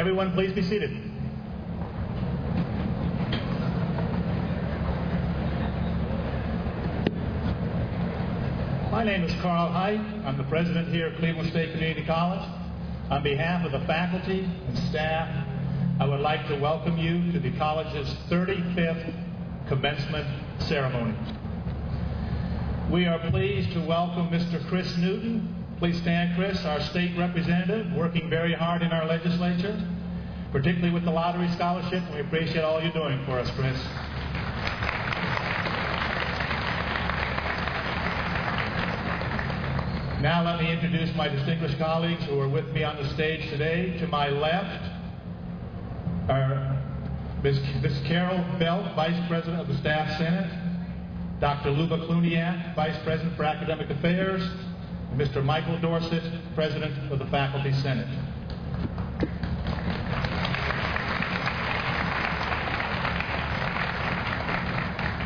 Everyone, please be seated. My name is Carl Height. I'm the president here at Cleveland State Community College. On behalf of the faculty and staff, I would like to welcome you to the college's 35th commencement ceremony. We are pleased to welcome Mr. Chris Newton. Please stand, Chris, our state representative, working very hard in our legislature, particularly with the lottery scholarship. We appreciate all you're doing for us, Chris. Now let me introduce my distinguished colleagues who are with me on the stage today. To my left are Ms. Carol Belt, Vice President of the Staff Senate, Dr. Luba Kluniak, Vice President for Academic Affairs, and Mr. Michael Dorsett, President of the Faculty Senate.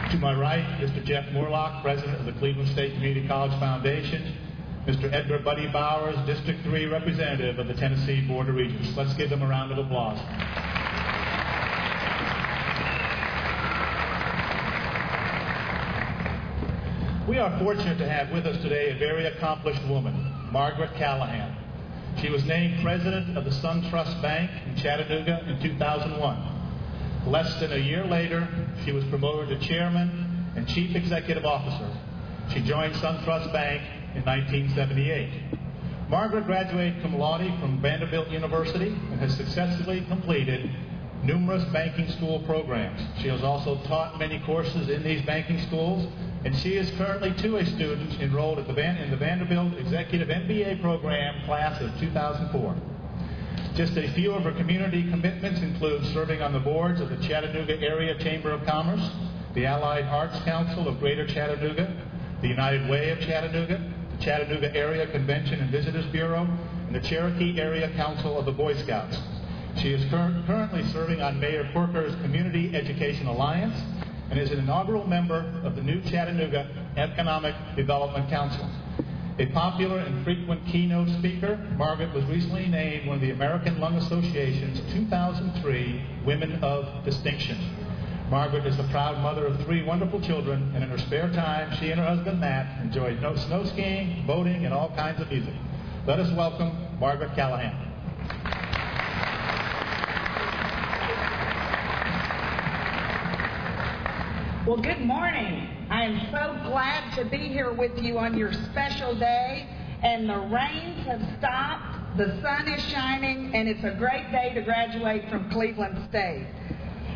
To my right, Mr. Jeff Moorlock, President of the Cleveland State Community College Foundation, Mr. Edgar Buddy Bowers, District 3 Representative of the Tennessee Board of Regents. Let's give them a round of applause. We are fortunate to have with us today a very accomplished woman, Margaret Callahan. She was named President of the SunTrust Bank in Chattanooga in 2001. Less than a year later, she was promoted to Chairman and Chief Executive Officer. She joined SunTrust Bank in 1978. Margaret graduated cum laude from Vanderbilt University and has successfully completed numerous banking school programs. She has also taught many courses in these banking schools, and she is currently a student enrolled at in the Vanderbilt Executive MBA program class of 2004. Just a few of her community commitments include serving on the boards of the Chattanooga Area Chamber of Commerce, the Allied Arts Council of Greater Chattanooga, the United Way of Chattanooga, the Chattanooga Area Convention and Visitors Bureau, and the Cherokee Area Council of the Boy Scouts. She is currently serving on Mayor Corker's Community Education Alliance and is an inaugural member of the new Chattanooga Economic Development Council. A popular and frequent keynote speaker, Margaret was recently named one of the American Lung Association's 2003 Women of Distinction. Margaret is the proud mother of 3 wonderful children, and in her spare time, she and her husband Matt enjoy snow skiing, boating, and all kinds of music. Let us welcome Margaret Callahan. Well, good morning. I am so glad to be here with you on your special day, and the rains have stopped, the sun is shining, and it's a great day to graduate from Cleveland State.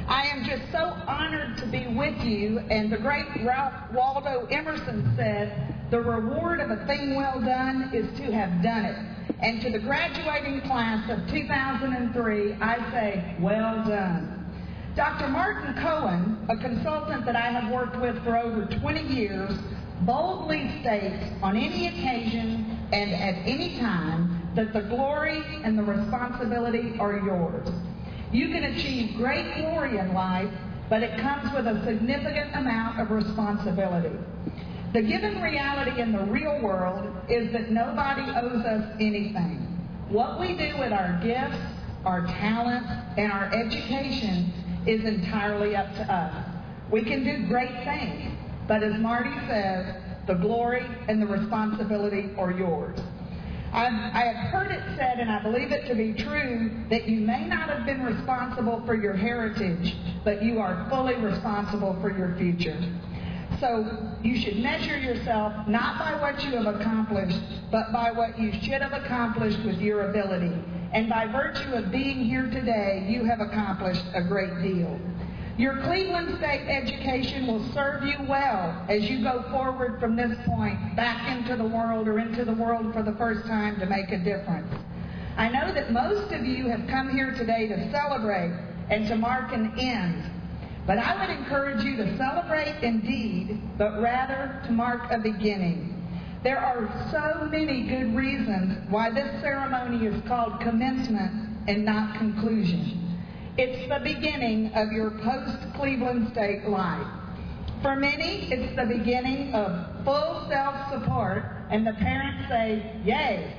I am just so honored to be with you, and the great Ralph Waldo Emerson said, "The reward of a thing well done is to have done it." And to the graduating class of 2003, I say, well done. Dr. Martin Cohen, a consultant that I have worked with for over 20 years, boldly states on any occasion and at any time that the glory and the responsibility are yours. You can achieve great glory in life, but it comes with a significant amount of responsibility. The given reality in the real world is that nobody owes us anything. What we do with our gifts, our talents, and our education is entirely up to us. We can do great things, but as Marty says, the glory and the responsibility are yours. I have heard it said, and I believe it to be true, that you may not have been responsible for your heritage, but you are fully responsible for your future. So you should measure yourself not by what you have accomplished, but by what you should have accomplished with your ability. And by virtue of being here today, you have accomplished a great deal. Your Cleveland State education will serve you well as you go forward from this point back into the world or into the world for the first time to make a difference. I know that most of you have come here today to celebrate and to mark an end. But I would encourage you to celebrate indeed, but rather to mark a beginning. There are so many good reasons why this ceremony is called commencement and not conclusion. It's the beginning of your post-Cleveland State life. For many, it's the beginning of full self-support, and the parents say, yay.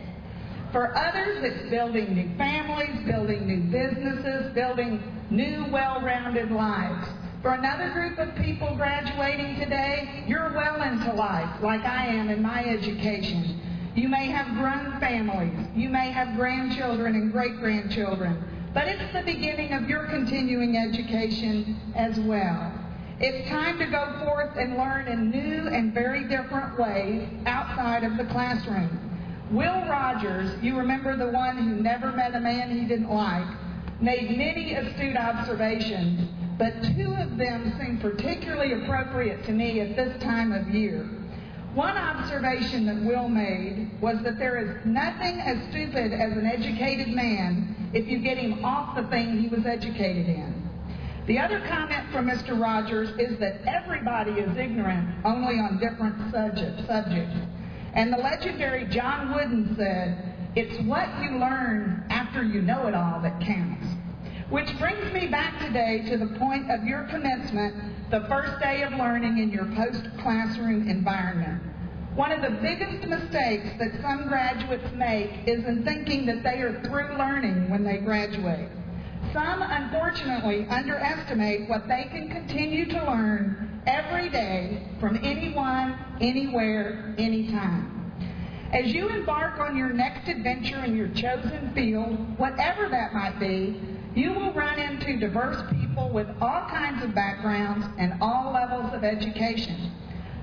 For others, it's building new families, building new businesses, building new, well-rounded lives. For another group of people graduating today, you're well into life, like I am in my education. You may have grown families. You may have grandchildren and great-grandchildren. But it's the beginning of your continuing education as well. It's time to go forth and learn in new and very different ways outside of the classroom. Will Rogers, you remember the one who never met a man he didn't like, made many astute observations, but two of them seem particularly appropriate to me at this time of year. One observation that Will made was that there is nothing as stupid as an educated man if you get him off the thing he was educated in. The other comment from Mr. Rogers is that everybody is ignorant, only on different subjects. And the legendary John Wooden said, "It's what you learn after you know it all that counts." Which brings me back today to the point of your commencement, the first day of learning in your post-classroom environment. One of the biggest mistakes that some graduates make is in thinking that they are through learning when they graduate. Some, unfortunately, underestimate what they can continue to learn every day from anyone, anywhere, anytime. As you embark on your next adventure in your chosen field, whatever that might be, you will run into diverse people with all kinds of backgrounds and all levels of education.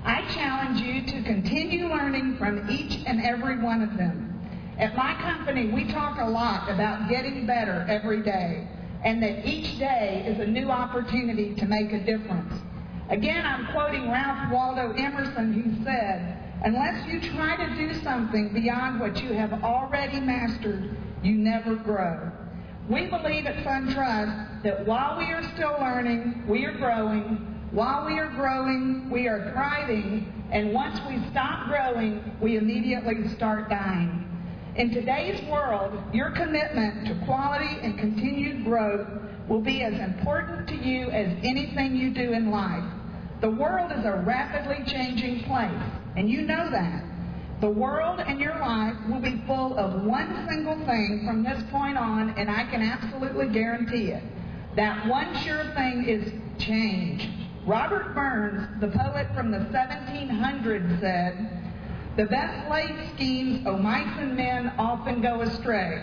I challenge you to continue learning from each and every one of them. At my company, we talk a lot about getting better every day, and that each day is a new opportunity to make a difference. Again, I'm quoting Ralph Waldo Emerson, who said, "Unless you try to do something beyond what you have already mastered, you never grow." We believe at SunTrust that while we are still learning, we are growing. While we are growing, we are thriving. And once we stop growing, we immediately start dying. In today's world, your commitment to quality and continued growth will be as important to you as anything you do in life. The world is a rapidly changing place, and you know that. The world and your life will be full of one single thing from this point on, and I can absolutely guarantee it. That one sure thing is change. Robert Burns, the poet from the 1700s, said, "The best laid schemes o' mice and men often go astray."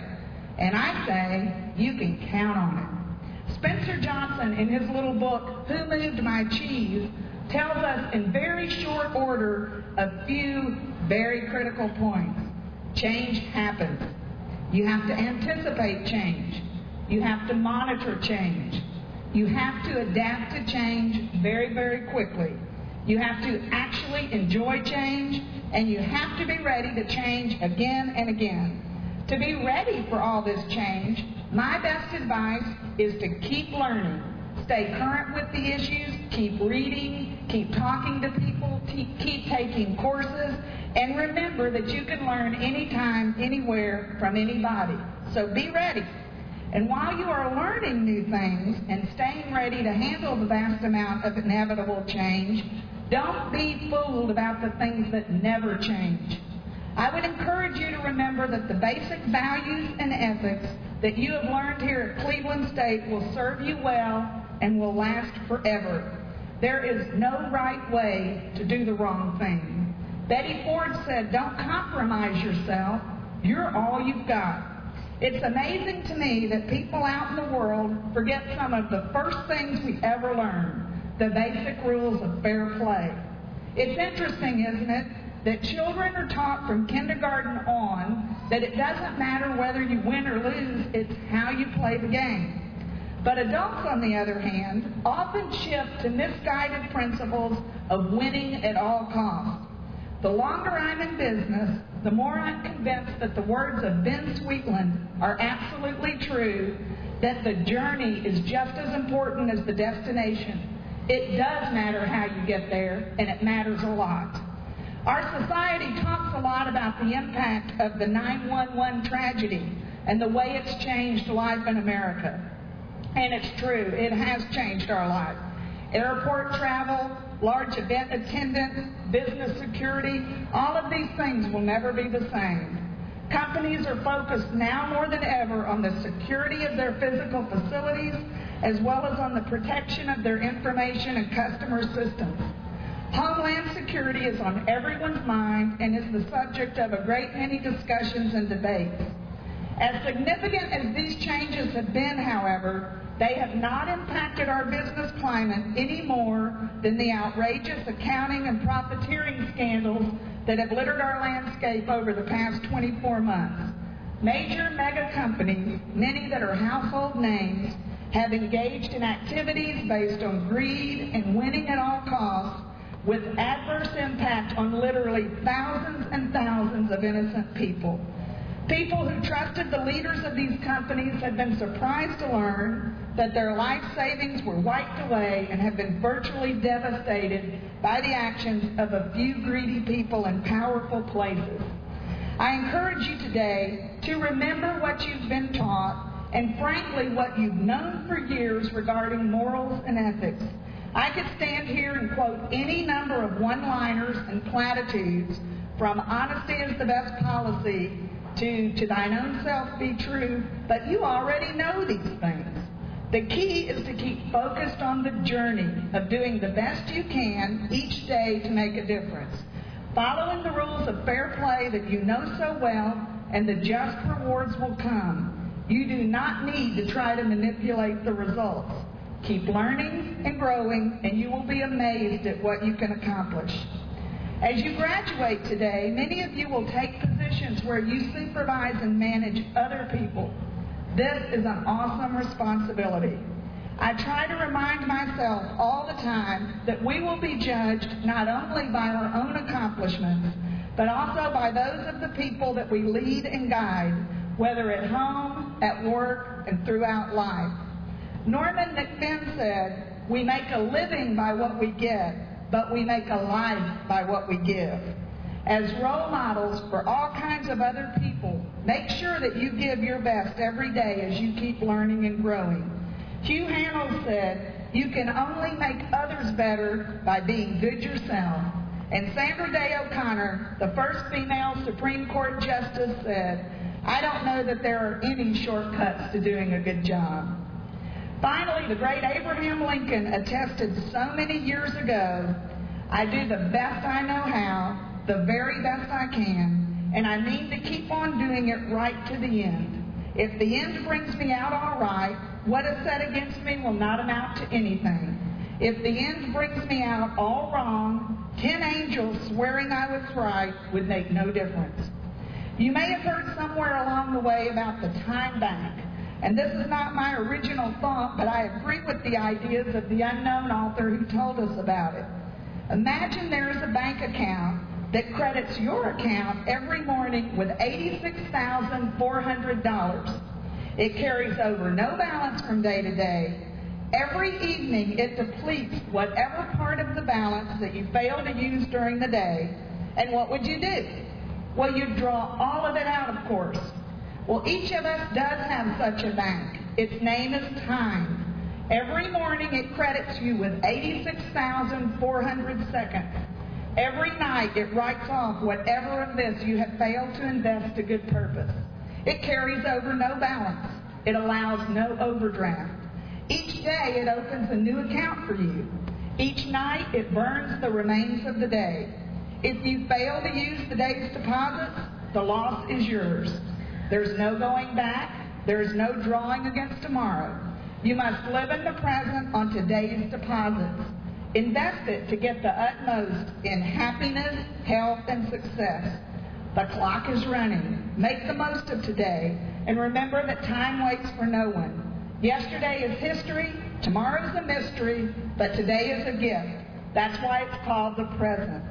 And I say, you can count on it. Spencer Johnson, in his little book, Who Moved My Cheese, tells us in very short order a few very critical points. Change happens. You have to anticipate change. You have to monitor change. You have to adapt to change very, very quickly. You have to actually enjoy change, and you have to be ready to change again and again. To be ready for all this change, my best advice is to keep learning. Stay current with the issues, keep reading, keep talking to people, keep taking courses, and remember that you can learn anytime, anywhere, from anybody. So be ready. And while you are learning new things and staying ready to handle the vast amount of inevitable change, don't be fooled about the things that never change. I would encourage you to remember that the basic values and ethics that you have learned here at Cleveland State will serve you well and will last forever. There is no right way to do the wrong thing. Betty Ford said, "Don't compromise yourself. You're all you've got." It's amazing to me that people out in the world forget some of the first things we ever learned, the basic rules of fair play. It's interesting, isn't it, that children are taught from kindergarten on that it doesn't matter whether you win or lose, it's how you play the game. But adults, on the other hand, often shift to misguided principles of winning at all costs. The longer I'm in business, the more I'm convinced that the words of Ben Sweetland are absolutely true, that the journey is just as important as the destination. It does matter how you get there, and it matters a lot. Our society talks a lot about the impact of the 9/11 tragedy and the way it's changed life in America. And it's true, it has changed our life. Airport travel, large event attendance, business security, all of these things will never be the same. Companies are focused now more than ever on the security of their physical facilities as well as on the protection of their information and customer systems. Homeland security is on everyone's mind and is the subject of a great many discussions and debates. As significant as these changes have been, however, they have not impacted our business climate any more than the outrageous accounting and profiteering scandals that have littered our landscape over the past 24 months. Major mega companies, many that are household names, have engaged in activities based on greed and winning at all costs, with adverse impact on literally thousands and thousands of innocent people. People who trusted the leaders of these companies have been surprised to learn that their life savings were wiped away and have been virtually devastated by the actions of a few greedy people in powerful places. I encourage you today to remember what you've been taught and, frankly, what you've known for years regarding morals and ethics. I could stand here and quote any number of one-liners and platitudes, from honesty is the best policy to thine own self be true, but you already know these things. The key is to keep focused on the journey of doing the best you can each day to make a difference, following the rules of fair play that you know so well, and the just rewards will come. You do not need to try to manipulate the results. Keep learning and growing, and you will be amazed at what you can accomplish. As you graduate today, many of you will take positions where you supervise and manage other people. This is an awesome responsibility. I try to remind myself all the time that we will be judged not only by our own accomplishments, but also by those of the people that we lead and guide, whether at home, at work, and throughout life. Norman McFinn said, "We make a living by what we get, but we make a life by what we give." As role models for all kinds of other people, make sure that you give your best every day as you keep learning and growing. Hugh Hannell said, "You can only make others better by being good yourself." And Sandra Day O'Connor, the first female Supreme Court Justice, said, "I don't know that there are any shortcuts to doing a good job." Finally, the great Abraham Lincoln attested so many years ago, "I do the best I know how, the very best I can, and I mean to keep on doing it right to the end. If the end brings me out all right, what is said against me will not amount to anything. If the end brings me out all wrong, 10 angels swearing I was right would make no difference." You may have heard somewhere along the way about the time bank, and this is not my original thought, but I agree with the ideas of the unknown author who told us about it. Imagine there is a bank account that credits your account every morning with $86,400. It carries over no balance from day to day. Every evening it depletes whatever part of the balance that you fail to use during the day. And what would you do? Well, you'd draw all of it out, of course. Well, each of us does have such a bank. Its name is time. Every morning it credits you with 86,400 seconds. Every night it writes off whatever of this you have failed to invest to good purpose. It carries over no balance. It allows no overdraft. Each day it opens a new account for you. Each night it burns the remains of the day. If you fail to use the day's deposits, the loss is yours. There's no going back. There is no drawing against tomorrow. You must live in the present on today's deposits. Invest it to get the utmost in happiness, health, and success. The clock is running. Make the most of today, and remember that time waits for no one. Yesterday is history, tomorrow's a mystery, but today is a gift. That's why it's called the present.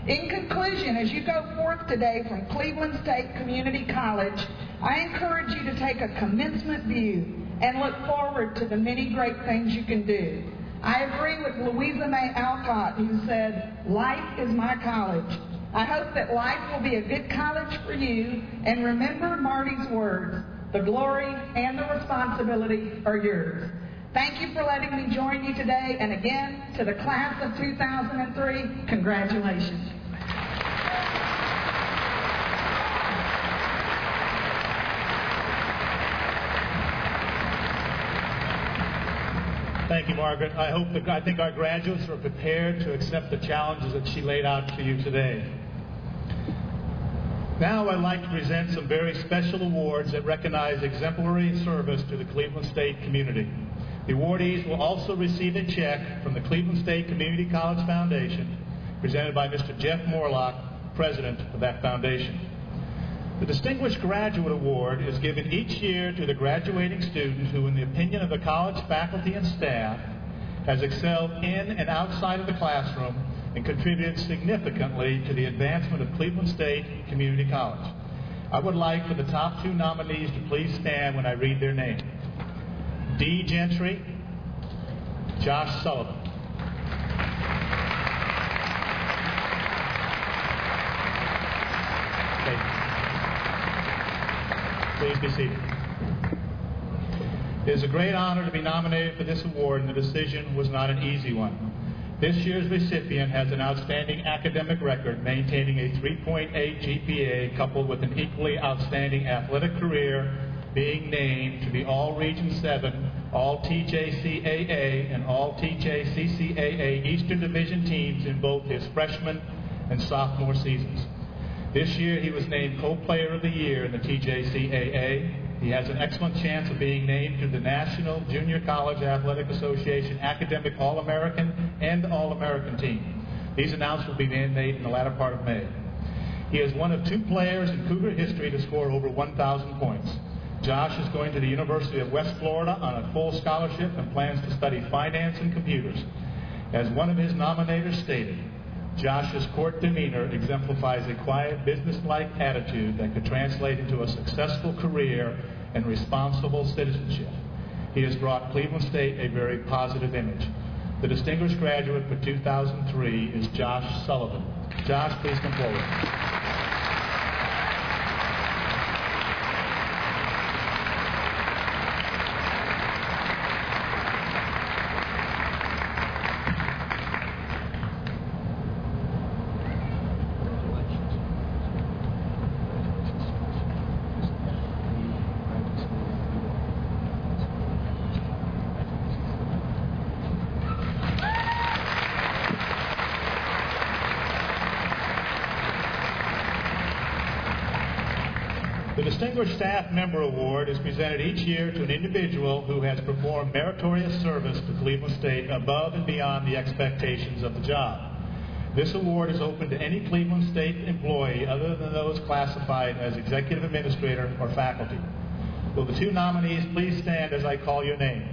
In conclusion, as you go forth today from Cleveland State Community College, I encourage you to take a commencement view and look forward to the many great things you can do. I agree with Louisa May Alcott, who said, "Life is my college." I hope that life will be a good college for you, and remember Marty's words, the glory and the responsibility are yours. Thank you for letting me join you today, and again, to the class of 2003, congratulations. Thank you, Margaret. I think our graduates are prepared to accept the challenges that she laid out for you today. Now I'd like to present some very special awards that recognize exemplary service to the Cleveland State community. The awardees will also receive a check from the Cleveland State Community College Foundation, presented by Mr. Jeff Morlock, president of that foundation. The Distinguished Graduate Award is given each year to the graduating student who, in the opinion of the college faculty and staff, has excelled in and outside of the classroom and contributed significantly to the advancement of Cleveland State Community College. I would like for the top two nominees to please stand when I read their name. Dee Gentry, Josh Sullivan. Please be seated. It is a great honor to be nominated for this award, and the decision was not an easy one. This year's recipient has an outstanding academic record, maintaining a 3.8 GPA coupled with an equally outstanding athletic career, being named to the All-Region 7, All-TJCAA, and All-TJCCAA Eastern Division teams in both his freshman and sophomore seasons. This year, he was named Co-Player of the Year in the TJCAA. He has an excellent chance of being named to the National Junior College Athletic Association Academic All-American and All-American team. These announcements will be made in the latter part of May. He is one of two players in Cougar history to score over 1,000 points. Josh is going to the University of West Florida on a full scholarship and plans to study finance and computers. As one of his nominators stated, Josh's court demeanor exemplifies a quiet, business-like attitude that could translate into a successful career and responsible citizenship. He has brought Cleveland State a very positive image. The distinguished graduate for 2003 is Josh Sullivan. Josh, please come forward. The Distinguished Staff Member Award is presented each year to an individual who has performed meritorious service to Cleveland State above and beyond the expectations of the job. This award is open to any Cleveland State employee other than those classified as executive administrator or faculty. Will the two nominees please stand as I call your name?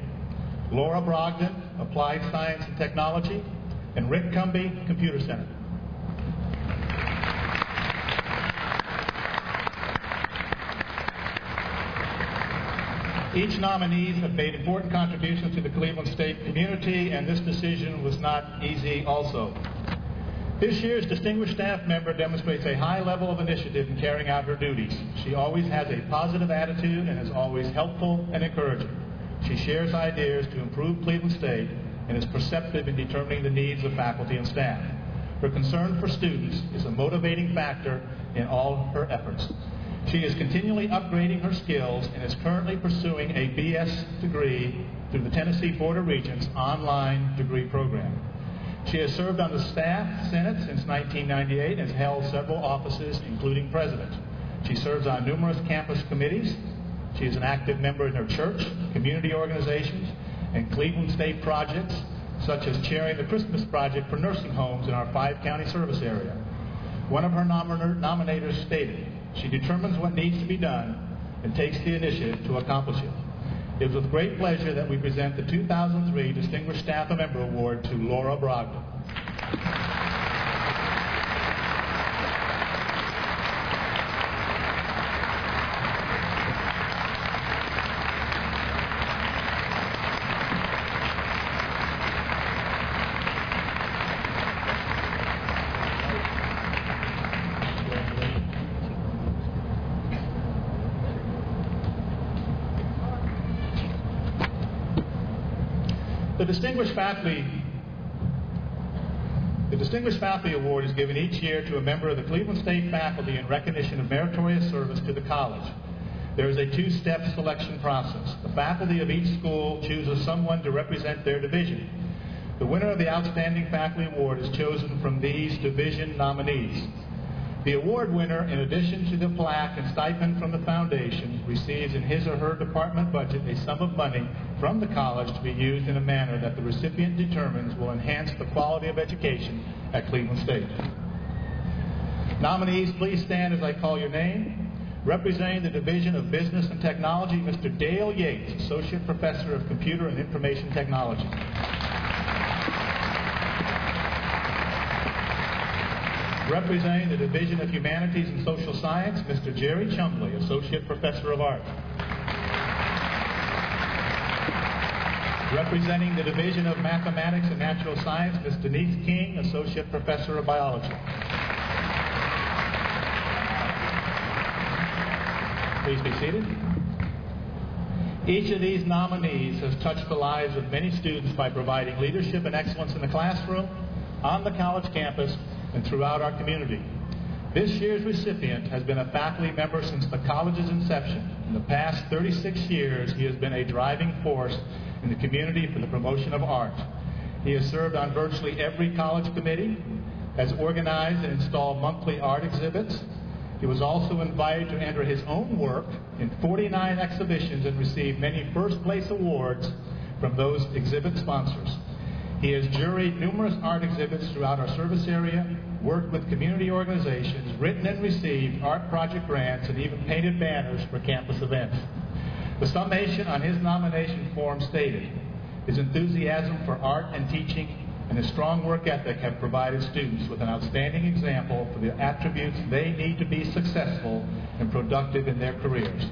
Laura Brogdon, Applied Science and Technology, and Rick Cumby, Computer Center. Each nominees have made important contributions to the Cleveland State community, and this decision was not easy also. This year's Distinguished Staff Member demonstrates a high level of initiative in carrying out her duties. She always has a positive attitude and is always helpful and encouraging. She shares ideas to improve Cleveland State and is perceptive in determining the needs of faculty and staff. Her concern for students is a motivating factor in all her efforts. She is continually upgrading her skills and is currently pursuing a BS degree through the Tennessee Board of Regents online degree program. She has served on the staff Senate since 1998 and has held several offices, including president. She serves on numerous campus committees. She is an active member in her church, community organizations, and Cleveland State projects, such as chairing the Christmas project for nursing homes in our 5-county service area. One of her nominators stated, "She determines what needs to be done and takes the initiative to accomplish it." It is with great pleasure that we present the 2003 Distinguished Staff Member Award to Laura Brogdon. The Distinguished Faculty Award is given each year to a member of the Cleveland State faculty in recognition of meritorious service to the college. There is a two-step selection process. The faculty of each school chooses someone to represent their division. The winner of the Outstanding Faculty Award is chosen from these division nominees. The award winner, in addition to the plaque and stipend from the foundation, receives in his or her department budget a sum of money from the college to be used in a manner that the recipient determines will enhance the quality of education at Cleveland State. Nominees, please stand as I call your name. Representing the Division of Business and Technology, Mr. Dale Yates, Associate Professor of Computer and Information Technology. Representing the Division of Humanities and Social Science, Mr. Jerry Chumbley, Associate Professor of Art. Representing the Division of Mathematics and Natural Science, Ms. Denise King, Associate Professor of Biology. Please be seated. Each of these nominees has touched the lives of many students by providing leadership and excellence in the classroom, on the college campus, and throughout our community. This year's recipient has been a faculty member since the college's inception. In the past 36 years, he has been a driving force in the community for the promotion of art. He has served on virtually every college committee, has organized and installed monthly art exhibits. He was also invited to enter his own work in 49 exhibitions and received many first-place awards from those exhibit sponsors. He has juried numerous art exhibits throughout our service area, worked with community organizations, written and received art project grants, and even painted banners for campus events. The summation on his nomination form stated, his enthusiasm for art and teaching and his strong work ethic have provided students with an outstanding example for the attributes they need to be successful and productive in their careers.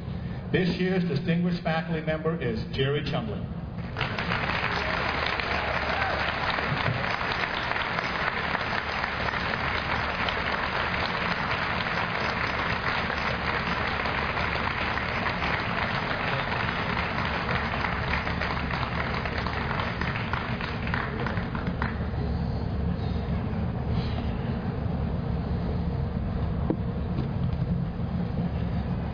This year's distinguished faculty member is Jerry Chumbley.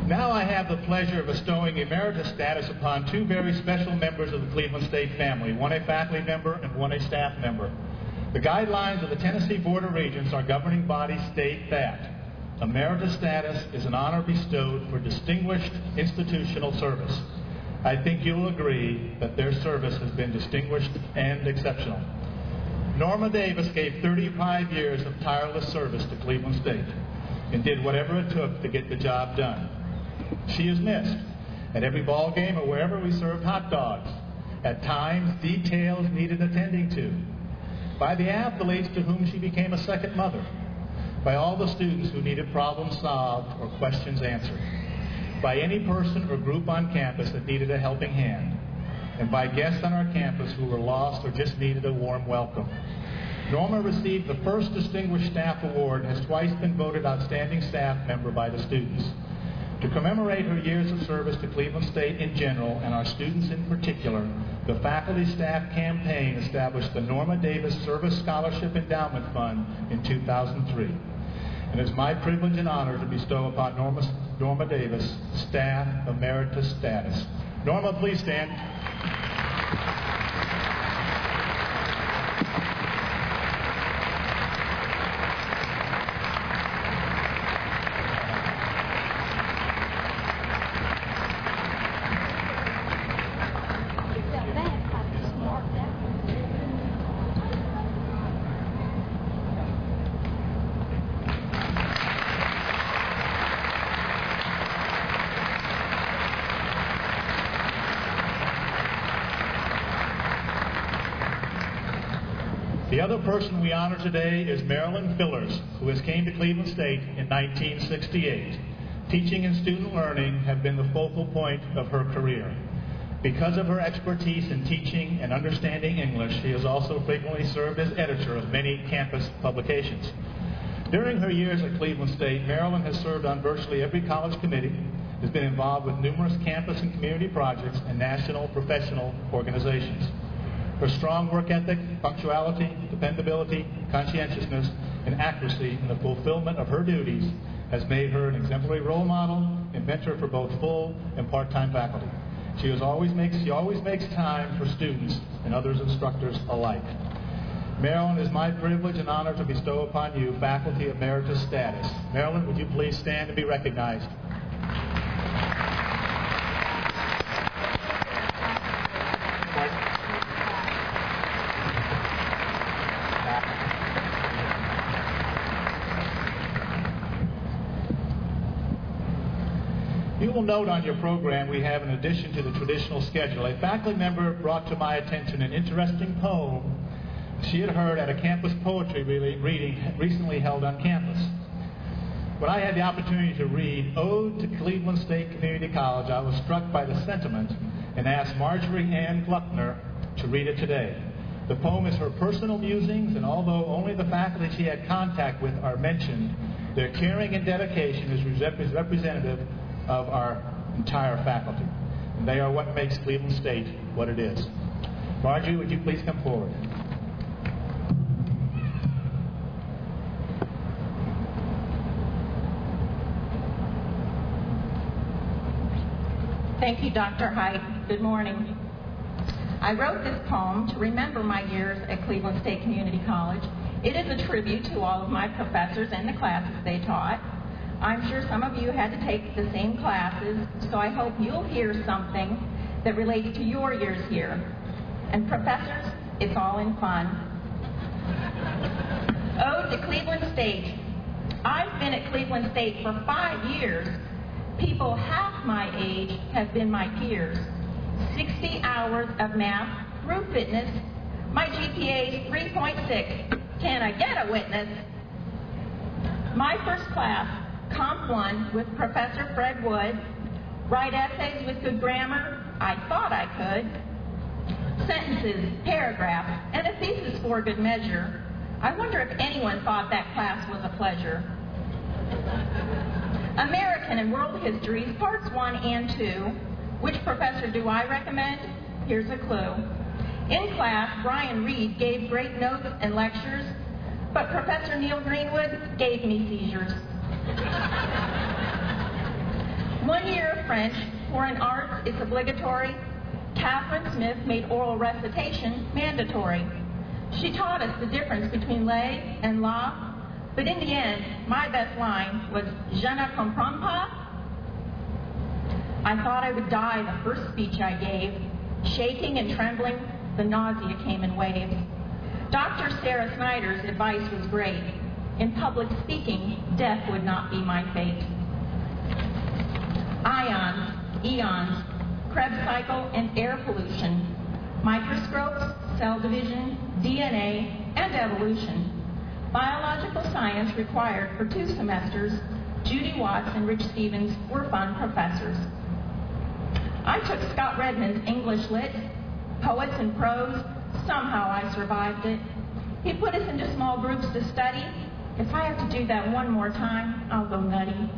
Now I have the pleasure of bestowing emeritus status upon two very special members of the Cleveland State family, one a faculty member and one a staff member. The guidelines of the Tennessee Board of Regents, our governing body, state that emeritus status is an honor bestowed for distinguished institutional service. I think you'll agree that their service has been distinguished and exceptional. Norma Davis gave 35 years of tireless service to Cleveland State and did whatever it took to get the job done. She is missed. At every ball game or wherever we served hot dogs. At times, details needed attending to. By the athletes to whom she became a second mother. By all the students who needed problems solved or questions answered. By any person or group on campus that needed a helping hand. And by guests on our campus who were lost or just needed a warm welcome. Norma received the first Distinguished Staff Award and has twice been voted Outstanding Staff Member by the students. To commemorate her years of service to Cleveland State in general and our students in particular, the Faculty Staff Campaign established the Norma Davis Service Scholarship Endowment Fund in 2003. And it's my privilege and honor to bestow upon Norma Davis Staff Emeritus status. Norma, please stand. The other person we honor today is Marilyn Fillers, who has came to Cleveland State in 1968. Teaching and student learning have been the focal point of her career. Because of her expertise in teaching and understanding English, she has also frequently served as editor of many campus publications. During her years at Cleveland State, Marilyn has served on virtually every college committee, has been involved with numerous campus and community projects and national professional organizations. Her strong work ethic, punctuality, dependability, conscientiousness, and accuracy in the fulfillment of her duties has made her an exemplary role model and mentor for both full and part-time faculty. She always makes time for students and others instructors alike. Marilyn, it is my privilege and honor to bestow upon you Faculty Emeritus status. Marilyn, would you please stand and be recognized? You will note on your program we have, in addition to the traditional schedule, a faculty member brought to my attention an interesting poem she had heard at a campus poetry reading recently held on campus. When I had the opportunity to read Ode to Cleveland State Community College, I was struck by the sentiment and asked Marjorie Ann Gluckner to read it today. The poem is her personal musings, and although only the faculty she had contact with are mentioned, their caring and dedication is representative of our entire faculty. And they are what makes Cleveland State what it is. Marjorie, would you please come forward? Thank you, Dr. Height. Good morning. I wrote this poem to remember my years at Cleveland State Community College. It is a tribute to all of my professors and the classes they taught. I'm sure some of you had to take the same classes, so I hope you'll hear something that relates to your years here. And professors, it's all in fun. Ode to Cleveland State. I've been at Cleveland State for 5 years. People half my age have been my peers. 60 hours of math through fitness. My GPA is 3.6. Can I get a witness? My first class, Comp 1 with Professor Fred Wood. Write essays with good grammar. I thought I could. Sentences, paragraphs, and a thesis for good measure. I wonder if anyone thought that class was a pleasure. American and World Histories, Parts 1 and 2. Which professor do I recommend? Here's a clue. In class, Brian Reed gave great notes and lectures, but Professor Neil Greenwood gave me seizures. 1 year of French, for in arts it's obligatory. Catherine Smith made oral recitation mandatory. She taught us the difference between lay and la, but in the end, my best line was, "Je ne comprends pas." I thought I would die the first speech I gave. Shaking and trembling, the nausea came in waves. Dr. Sarah Snyder's advice was great. In public speaking, death would not be my fate. Ions, eons, Krebs cycle, and air pollution. Microscopes, cell division, DNA, and evolution. Biological science required for 2 semesters. Judy Watts and Rich Stevens were fun professors. I took Scott Redmond's English Lit, Poets and Prose. Somehow I survived it. He put us into small groups to study. If I have to do that one more time, I'll go nutty.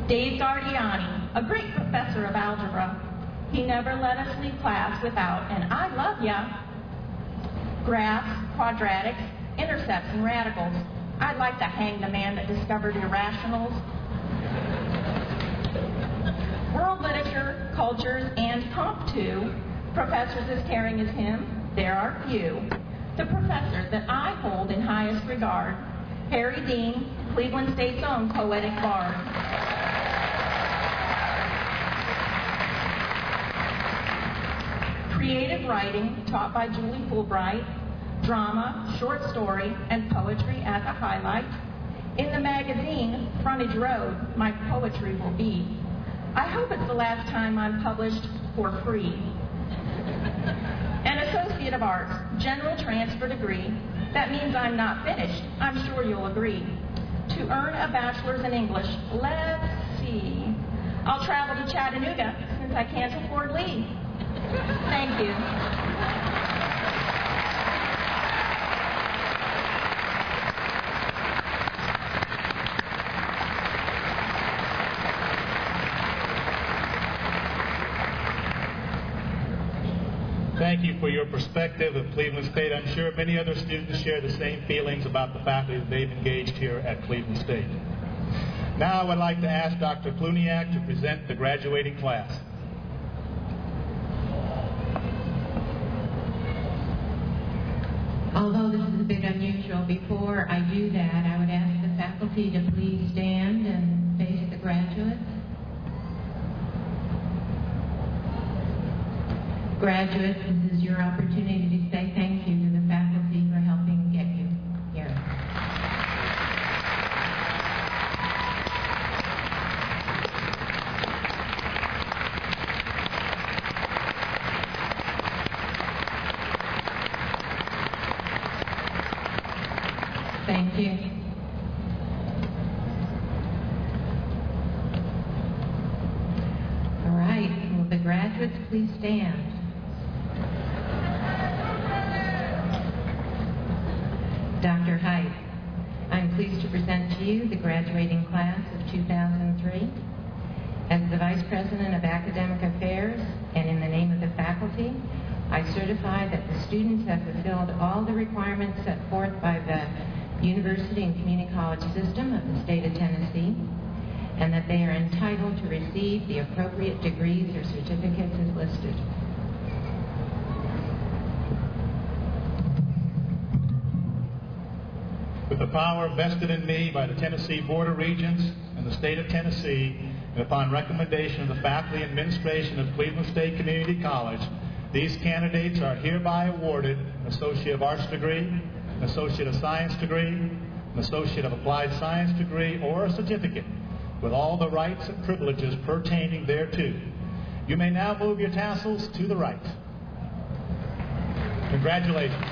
Dave Gardiani, a great professor of algebra. He never let us leave class without an "I love ya." Graphs, quadratics, intercepts, and radicals. I'd like to hang the man that discovered irrationals. World literature, cultures, and Comp 2, professors as caring as him, there are few. The professors that I hold in highest regard, Harry Dean, Cleveland State's own poetic bard. Creative writing, taught by Julie Fulbright. Drama, short story, and poetry as a highlight. In the magazine, Frontage Road, my poetry will be. I hope it's the last time I'm published for free. An Associate of Arts, general transfer degree. That means I'm not finished. I'm sure you'll agree. To earn a bachelor's in English, let's see. I'll travel to Chattanooga since I can't afford leave. Thank you. Thank you for your perspective of Cleveland State. I'm sure many other students share the same feelings about the faculty that they've engaged here at Cleveland State. Now I would like to ask Dr. Kluniak to present the graduating class. Although this is a bit unusual, before I do that, I would ask the faculty to please stand and face the graduates. Graduates, this is your opportunity to say thank you to the faculty for helping get you here. Thank you. All right, will the graduates please stand? Dr. Height, I'm pleased to present to you the graduating class of 2003. As the Vice President of Academic Affairs, and in the name of the faculty, I certify that the students have fulfilled all the requirements set forth by the University and Community College system of the state of Tennessee, and that they are entitled to receive the appropriate degrees or certificates as listed. With the power vested in me by the Tennessee Board of Regents and the state of Tennessee, and upon recommendation of the faculty and administration of Cleveland State Community College, these candidates are hereby awarded an Associate of Arts degree, an Associate of Science degree, an Associate of Applied Science degree, or a certificate, with all the rights and privileges pertaining thereto. You may now move your tassels to the right. Congratulations.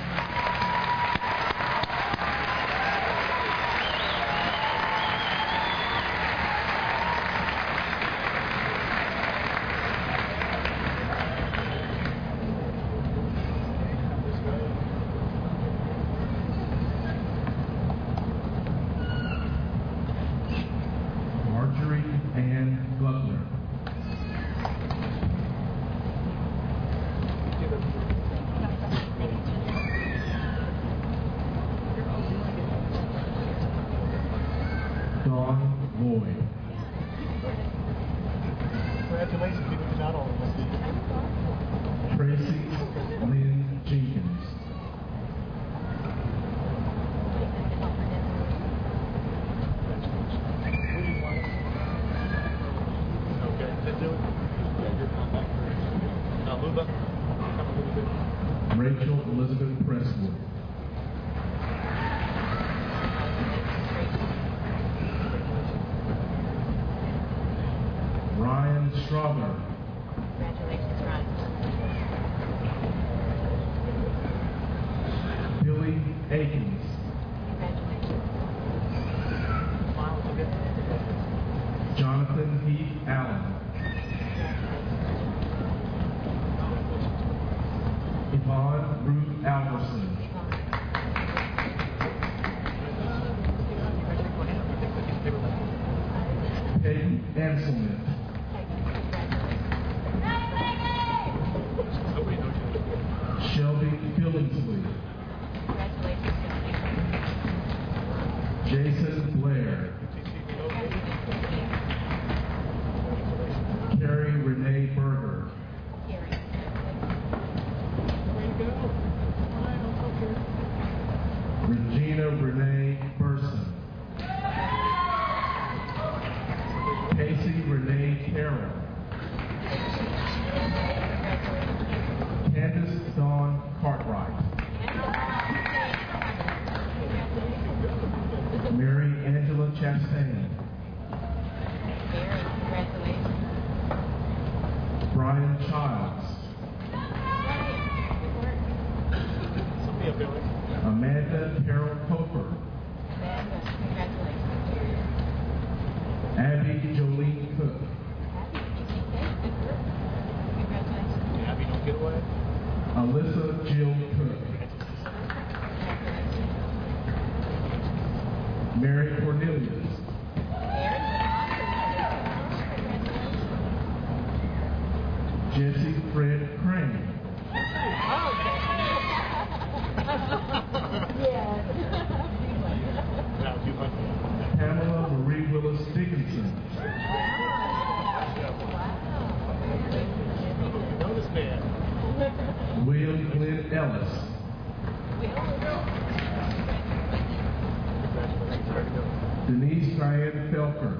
Ellis. Denise Diane Felker.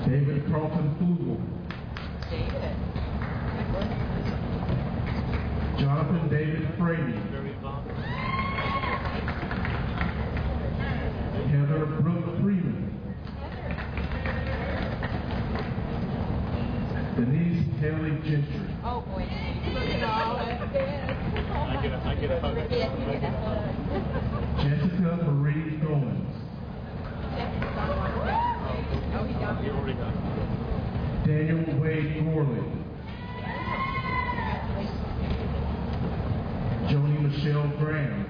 David Carlton Flugel. Jonathan David Frady. Heather Brooke Freeman. Denise Haley Gentry. Oh boy, look at all of this. Oh my I get a hug. Jessica Marie Goins. Daniel Wade Gorley. Joni Michelle Graham.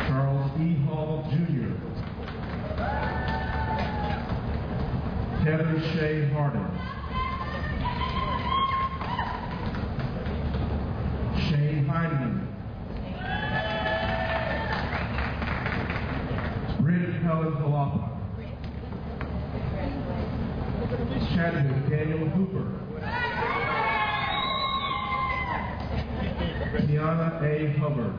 Charles E. Hall Jr. Heather Shea Hardin. Shane Heineman. Britt Helen Jalapa. Chadwick Daniel Hooper. Tiana A. Hubbard.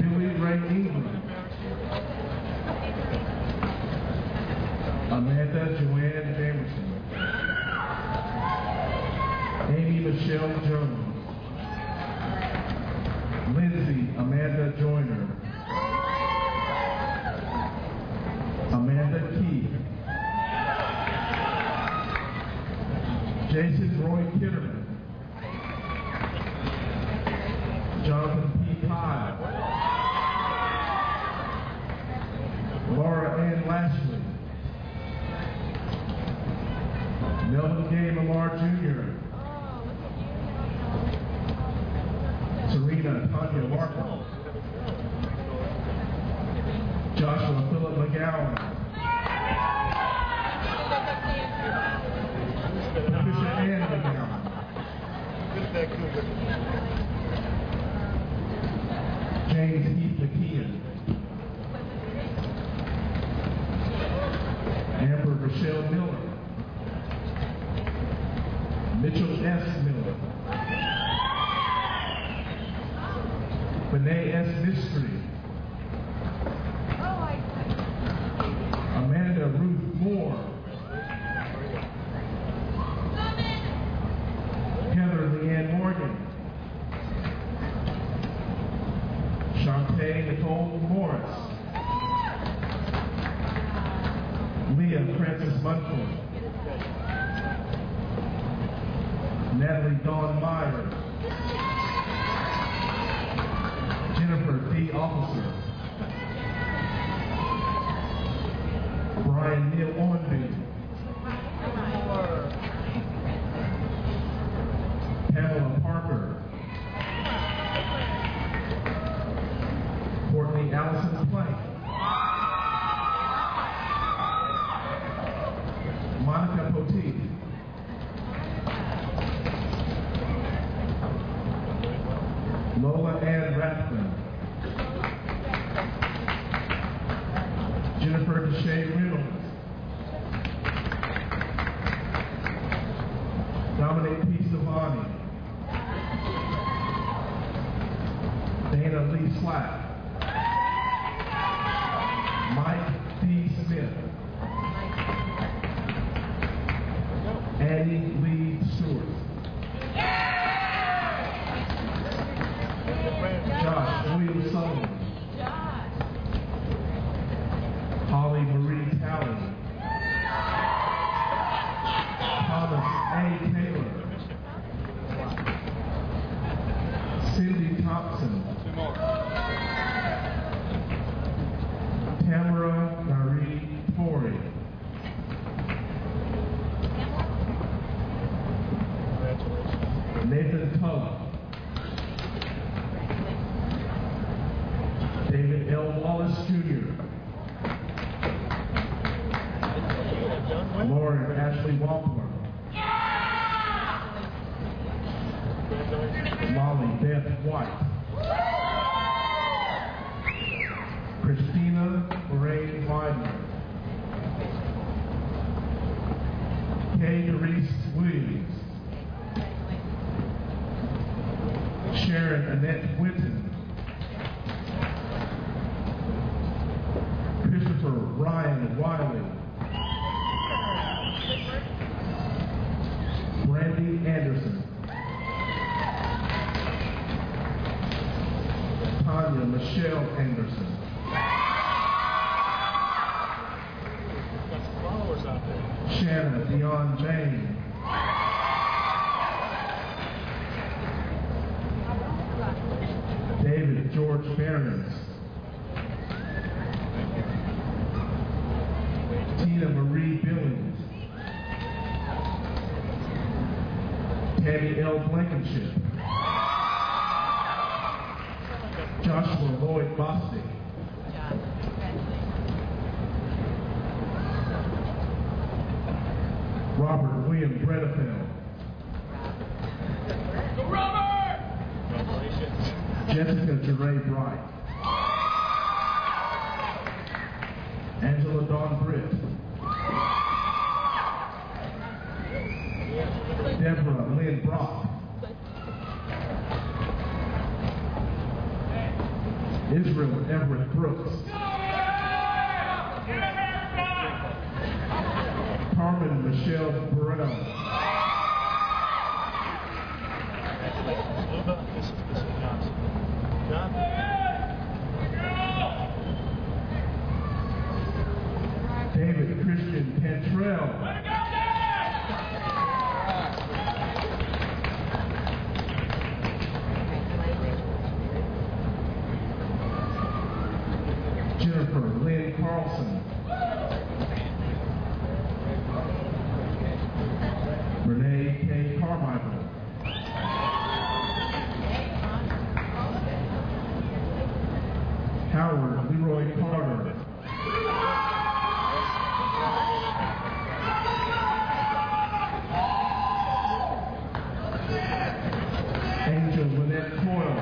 Billy Ray Ingram. Amanda Joanne Jamerson. Amy Michelle Jones. Lindsay Amanda Joyner. Amanda Keith. Jason Roy Kitterman. Jonathan P. Pye. Laura Ann Lashley. Melvin K. Lamar Jr. Serena Tanya Martin. Joshua Philip McGowan. Patricia Ann McGowan. James Heath McKeon. Amber Rochelle Miller. Mitchell S. Miller. Renee S. Mystery. Amanda Ruth Moore. Heather Leanne Morgan. Shantae Nicole Morris. Leah Francis Munford. Natalie Dawn Myers. Jennifer D. Officer. Brian Neal Ornby. Pamela Parker. Courtney Allison Plank. Monica Poteet. Lola Ann Rathman. Jennifer Deshae Reynolds. Dominic P. Savani. Dana Lee Slack. Mike D. Smith. Annie Lee Stewart. Josh William Sullivan. Holly Marie Talley. Thomas A. Taylor. Cindy Thompson. Tamara Marie Torrey. Nathan Tulloch. David L. Wallace Jr. Lauren Ashley Wampler. Molly Beth White. Christian Kay Doris Williams. Sharon Annette Winton. Christopher Ryan Wiley. Brandy Anderson. Tanya Michelle Anderson. Got some followers out there. Shanna Dion Jane. David George Behrens. Tina Marie Billings. Tammy L. Blankenship. Joshua Lloyd Bostic. Robert William Bredefeld. Jessica Jeray Bright. Angela Dawn Britt. Deborah Lynn Brock. Israel Everett Brooks. Carmen Michelle Burrell. This is Johnson. John? David Christian Cantrell. Jennifer Lynn Carlson. Renee K. Carmichael. Howard Leroy Carter. Angel Lynette Coyle.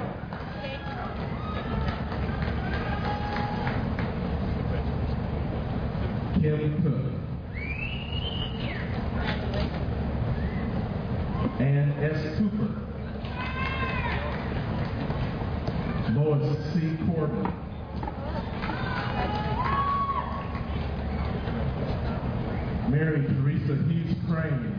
Kim Cook. Ann S. Cooper. Lois C. Corbin. Mary Teresa Hughes Crane.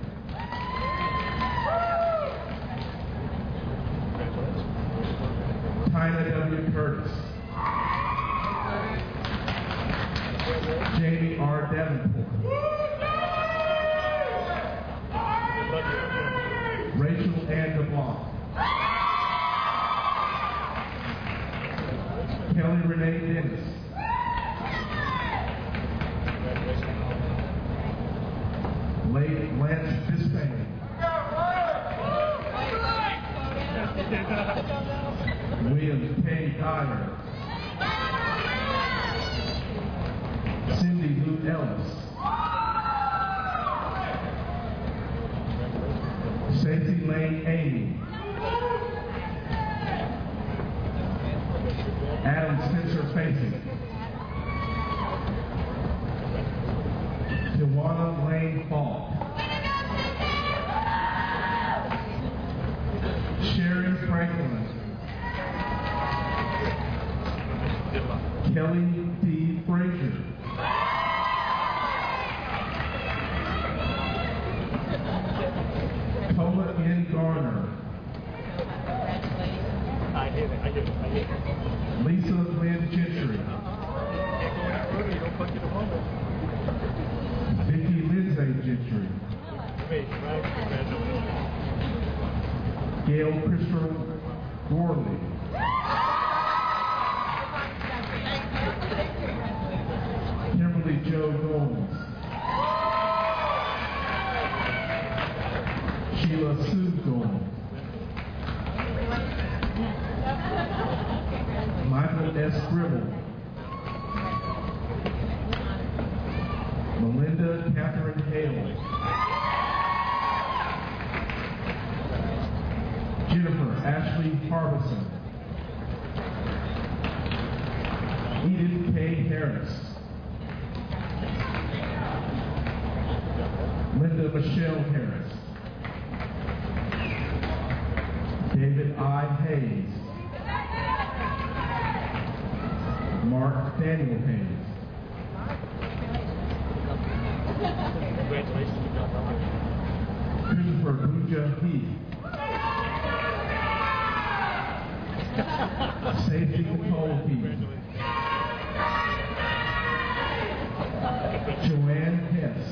Tina W. Curtis. Jamie R. Davenport. Rachel Ann DeBlanc. Kelly Renee Dennis. Lance Bispain. William K. Dyer. Cindy Lou Ellis. Stacey Lane Amy. Adam Spencer Facey. Tawana Lane Falk. Sherry Franklin. Kelly D. Frazier. Tola N. Garner. I hear it. Lisa Lynn Gentry. Vicki Lindsay Gentry. Gail Christopher Worley. Kimberly Jo Gomes. Sheila Sue Gomes. Michael S. Gribble. Melinda Catherine Hale. Jennifer Ashley Harbison. Edith K. Harris. Linda Michelle Harris. David I. Hayes. Mark Daniel Hayes. Christopher Buja Heath. Safety Nicole Heath. Joanne Hess.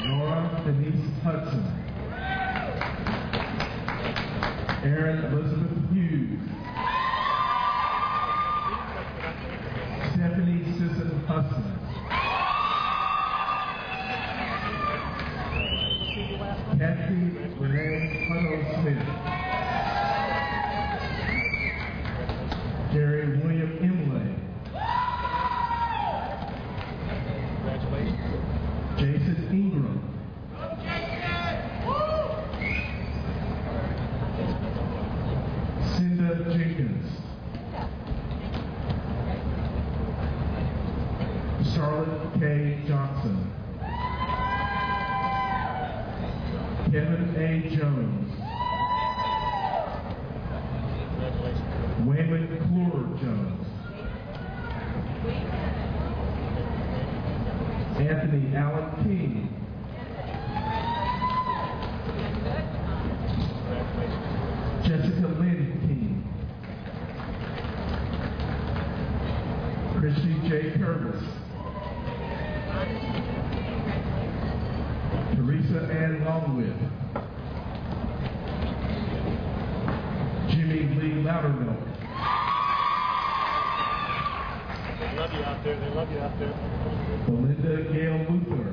Nora Denise Hudson. Erin Elizabeth Hughes. Stephanie Sisson Hudson. Kathy Renee Hutto Smith. Jerry William Imlay. Jason Ingram. Cinda Jenkins. Charlotte K. Johnson. Kevin A. Jones. Wayman Clore Jones. Anthony Allen King. Jessica Lynn King. Christy J. Curtis. Teresa Ann Longwith. Jimmy Lee Loudermilk. They love you out there. They love you out there. Belinda Gail Luther.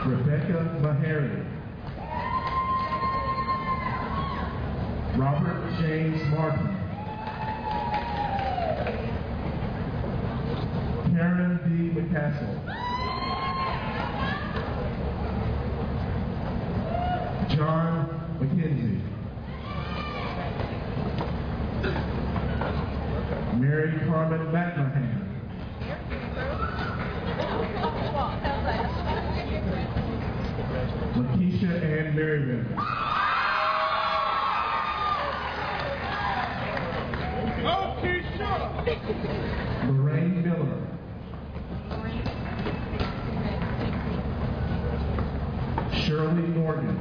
Rebecca Mahary. Robert James Martin. Karen D. McCassell. John McKenzie. Mary Carmen McMahon. Lakeisha Ann Merriman. Lorraine Miller. Shirley Morgan.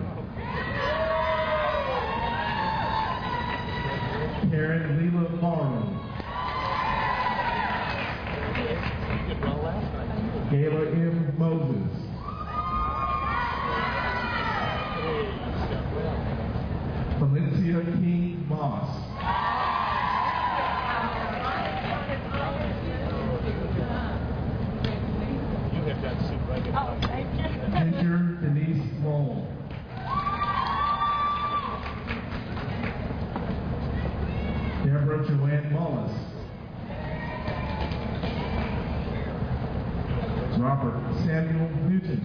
Karen Leela Morrow. Gayla M. Moses. Valencia King Moss. Ginger Denise Moll. Deborah Joanne Mullis. Robert Samuel Newton.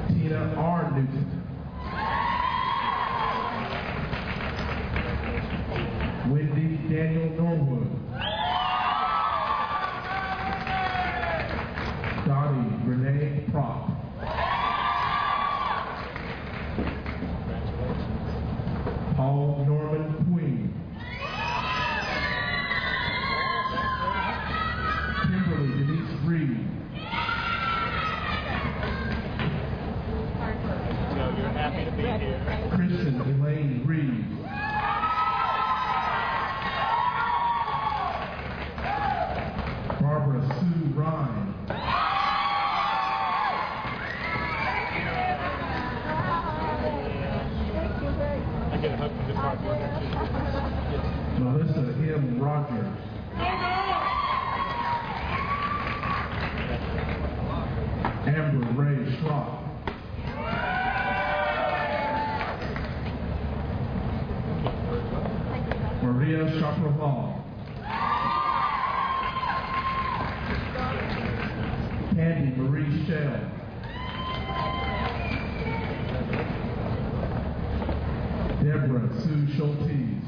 Tina R. Newton. Wendy Daniel Norwood. Dottie Renee Prop. Paul Norman Queen. Kimberly Denise Reed. So you're happy to be here. Kristen Elaine Reed. Barbara Sue Ryan. I get a hug from this part too. Melissa M. Rogers. Amber Ray Schrock. Maria Chaparral. Candy Marie Shell. Deborah Sue Schultes.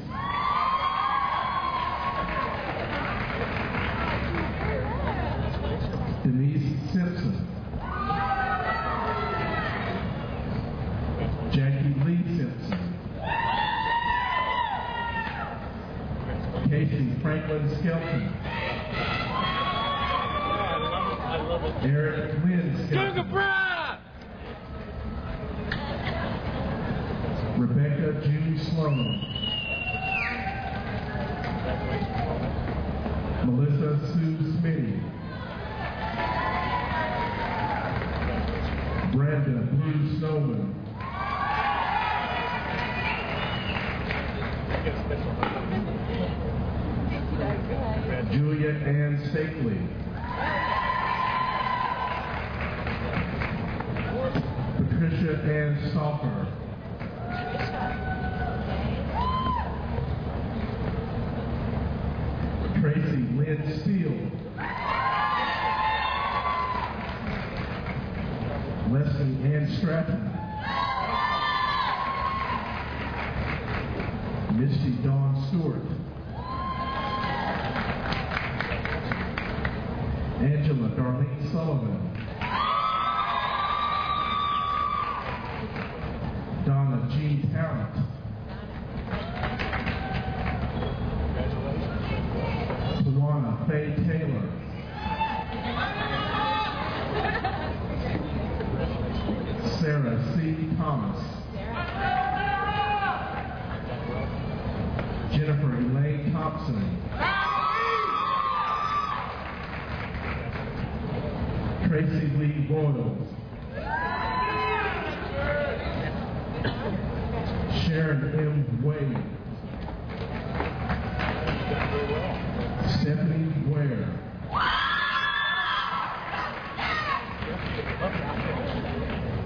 Casey Franklin Skelton. Eric Lynn Skelton. Rebecca Judy Sloan. Melissa Sue Smitty. Brenda Blue Snowman. Julia Ann Stakely. Patricia Ann Stalker. Tracy Lynn Steele. Leslie Ann Stratton. Misty Dawn Stewart. Angela Darlene Sullivan. Donna G. Talent. Tawana Faye Taylor. Sarah C. Thomas. Jennifer Elaine Thompson. Tracy Lee Boyles. Sharon M. Wade. Stephanie Ware.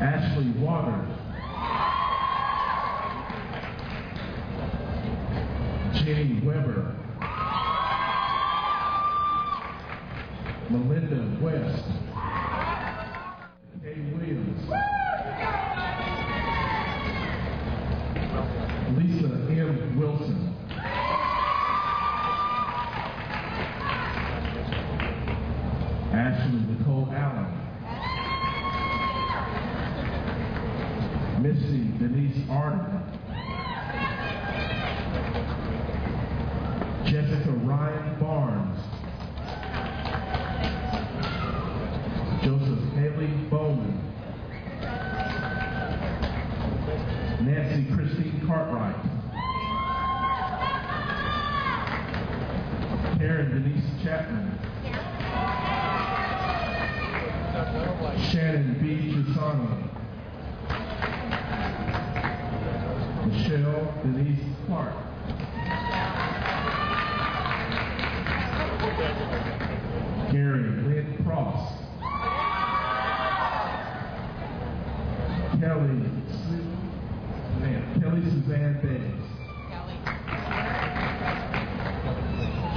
Ashley Waters. Jenny Weber. Melinda West. Kay Williams. Lisa M. Wilson. Ashley Nicole Allen. Missy Denise Arden. Jessica Ryan Barnes. Joseph Haley Bowman. Nancy Christine Cartwright. Karen Denise Chapman. Shannon B. Trusano. Michelle Denise Clark. Gary Lynn Cross. Kelly Suzanne Davis.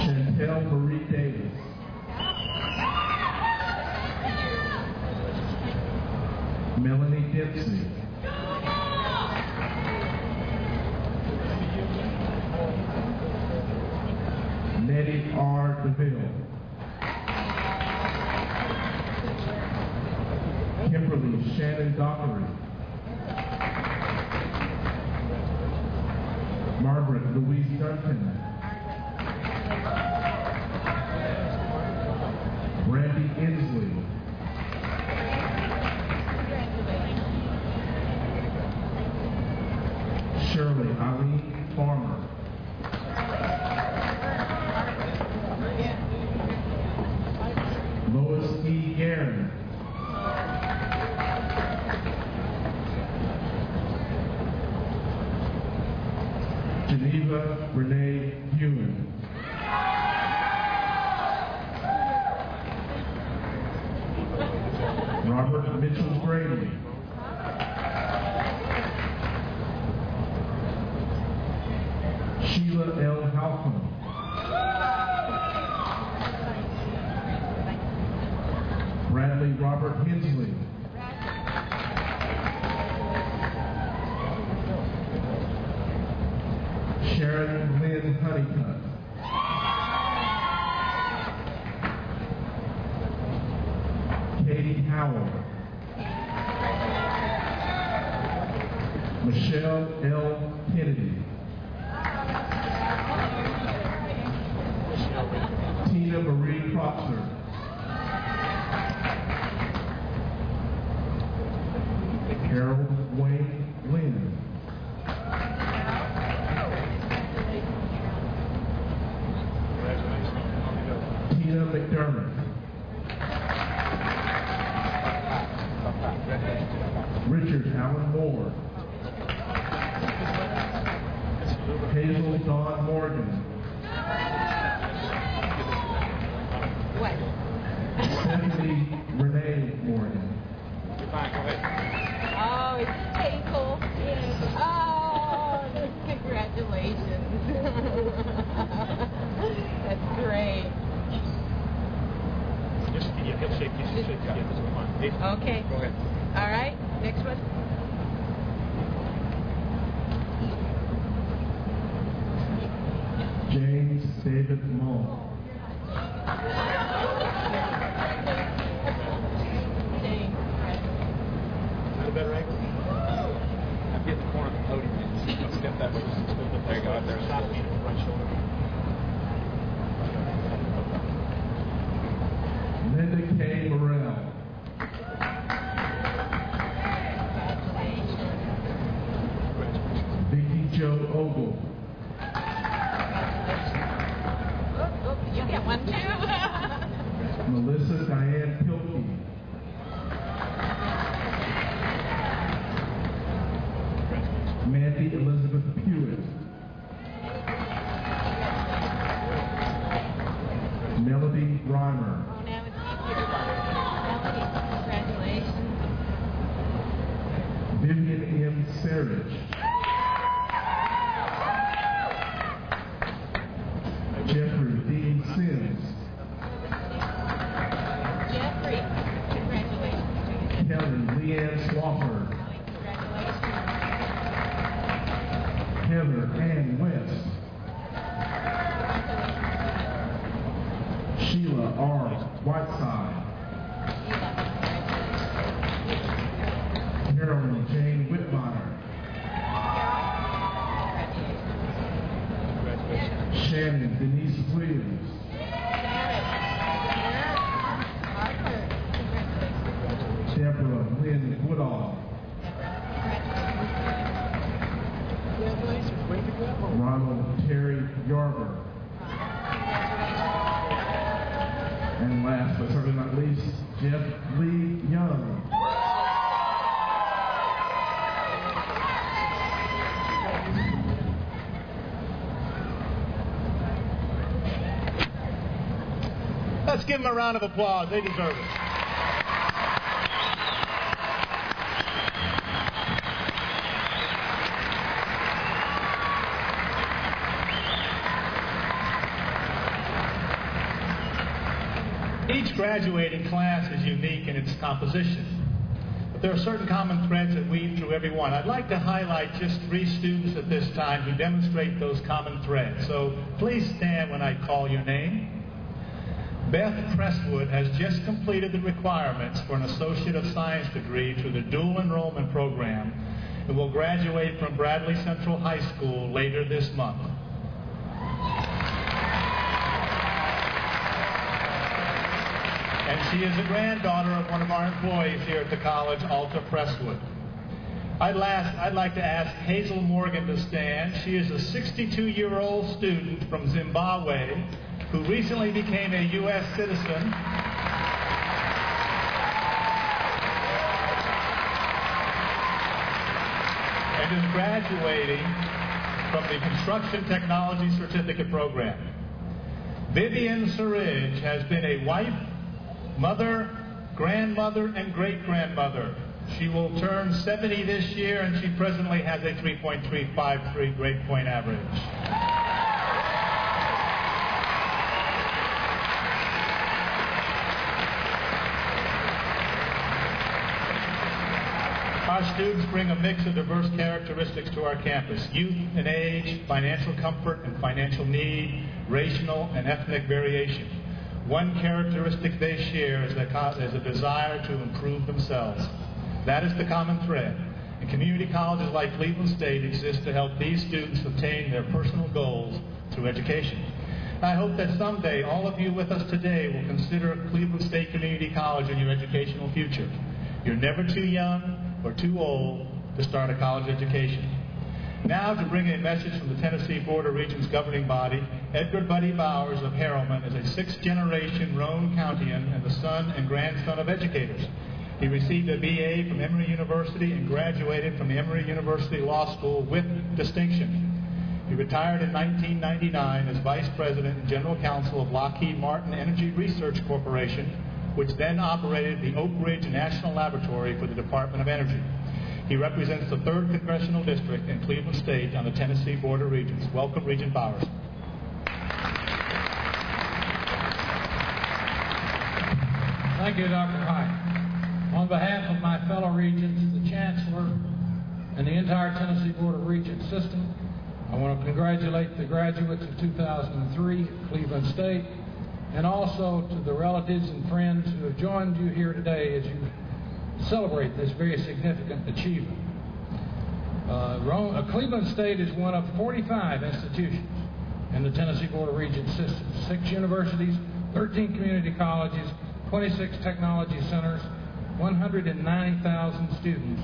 Chantel Marie Davis. Melanie Dempsey. Nettie R. DeVille. Kimberly Shannon Dockery. Margaret Louise Duncan. Randy Inslee. Shirley Eileen Farmer. Lois E. Guerin. Geneva Renee Hewen. Robert Mitchell Brady. Sheila L. Halcom. Bradley Robert Hensley. Sharon Lynn Honeycutt. Katie Howell. Michelle L. Kennedy. Boxer. Harold Wayne Lynn. Tina McDermott. Richard Allen Moore. Hazel Dawn Morgan. What? Stephanie Renee Morgan. Oh, it's Hazel. Yes. Oh, congratulations. That's great. Okay. Go ahead. All right. Next one. James David Mull. James. Not a better angle? I'm getting the corner of the podium. Let's step that way. There you go. Up there. Stop me in the front shoulder. Linda K. Morrell. Vicky Jo Ogle. You get one too. Melissa Diane Pilkey. Mandy Elizabeth Pewitt. Melody Reimer. Oh, now it's easier. Melody, congratulations. Vivian M. Sarich. Jeffrey Dean Sims. Jeffrey, congratulations. Kelly Leanne Swafford. Congratulations. Heather Ann West. Sheila R. Whiteside. Carolyn Jane Whitmire. Shannon Denise Williams. Deborah Lynn Woodall. Ronald Terry Yarber. And last but certainly not least, Jeff Lee Young. Let's give them a round of applause. They deserve it. Each graduating class is unique in its composition, but there are certain common threads that weave through every one. I'd like to highlight just 3 students at this time who demonstrate those common threads. So please stand when I call your name. Beth Presswood has just completed the requirements for an Associate of Science degree through the dual enrollment program and will graduate from Bradley Central High School later this month. And she is a granddaughter of one of our employees here at the college, Alta Presswood. I'd like to ask Hazel Morgan to stand. She is a 62-year-old student from Zimbabwe who recently became a U.S. citizen and is graduating from the Construction Technology Certificate Program. Vivian Surridge has been a wife, mother, grandmother, and great-grandmother. She will turn 70 this year, and she presently has a 3.353 grade point average. Our students bring a mix of diverse characteristics to our campus: youth and age, financial comfort and financial need, racial and ethnic variation. One characteristic they share is a desire to improve themselves. That is the common thread. And community colleges like Cleveland State exist to help these students attain their personal goals through education. I hope that someday all of you with us today will consider Cleveland State Community College in your educational future. You're never too young or too old to start a college education. Now, to bring a message from the Tennessee Board of Regents governing body, Edgar Buddy Bowers of Harriman is a sixth-generation Roane Countian and the son and grandson of educators. He received a BA from Emory University and graduated from the Emory University Law School with distinction. He retired in 1999 as Vice President and General Counsel of Lockheed Martin Energy Research Corporation, which then operated the Oak Ridge National Laboratory for the Department of Energy. He represents the 3rd Congressional District in Cleveland State on the Tennessee Board of Regents. Welcome, Regent Bowers. Thank you, Dr. Hyde. On behalf of my fellow Regents, the Chancellor, and the entire Tennessee Board of Regents system, I want to congratulate the graduates of 2003 at Cleveland State, and also to the relatives and friends who have joined you here today as you celebrate this very significant achievement. Cleveland State is one of 45 institutions in the Tennessee Board of Regents system. 6 universities, 13 community colleges, 26 technology centers, 190,000 students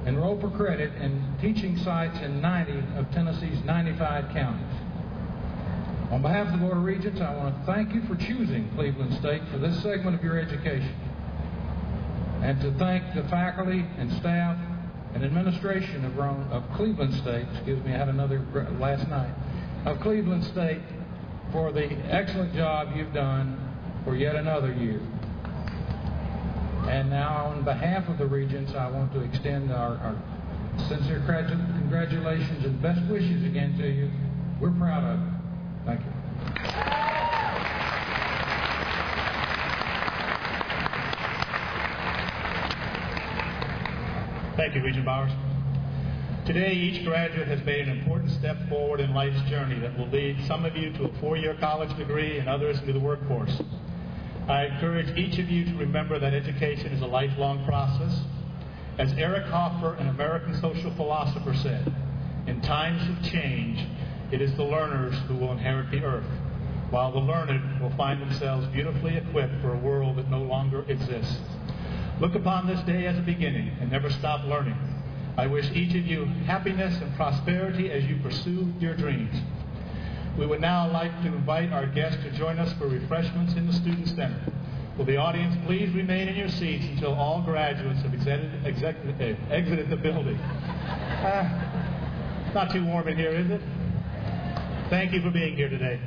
enroll for credit in teaching sites in 90 of Tennessee's 95 counties. On behalf of the Board of Regents, I want to thank you for choosing Cleveland State for this segment of your education, and to thank the faculty and staff and administration of Cleveland State, I had another last night, of Cleveland State for the excellent job you've done for yet another year. And now, on behalf of the Regents, I want to extend our sincere congratulations and best wishes again to you. We're proud of you. Thank you. Thank you, Regent Bowers. Today, each graduate has made an important step forward in life's journey that will lead some of you to a 4-year college degree and others into the workforce. I encourage each of you to remember that education is a lifelong process. As Eric Hoffer, an American social philosopher, said, in times of change, it is the learners who will inherit the earth, while the learned will find themselves beautifully equipped for a world that no longer exists. Look upon this day as a beginning and never stop learning. I wish each of you happiness and prosperity as you pursue your dreams. We would now like to invite our guests to join us for refreshments in the Student Center. Will the audience please remain in your seats until all graduates have exited the building? It's not too warm in here, is it? Thank you for being here today.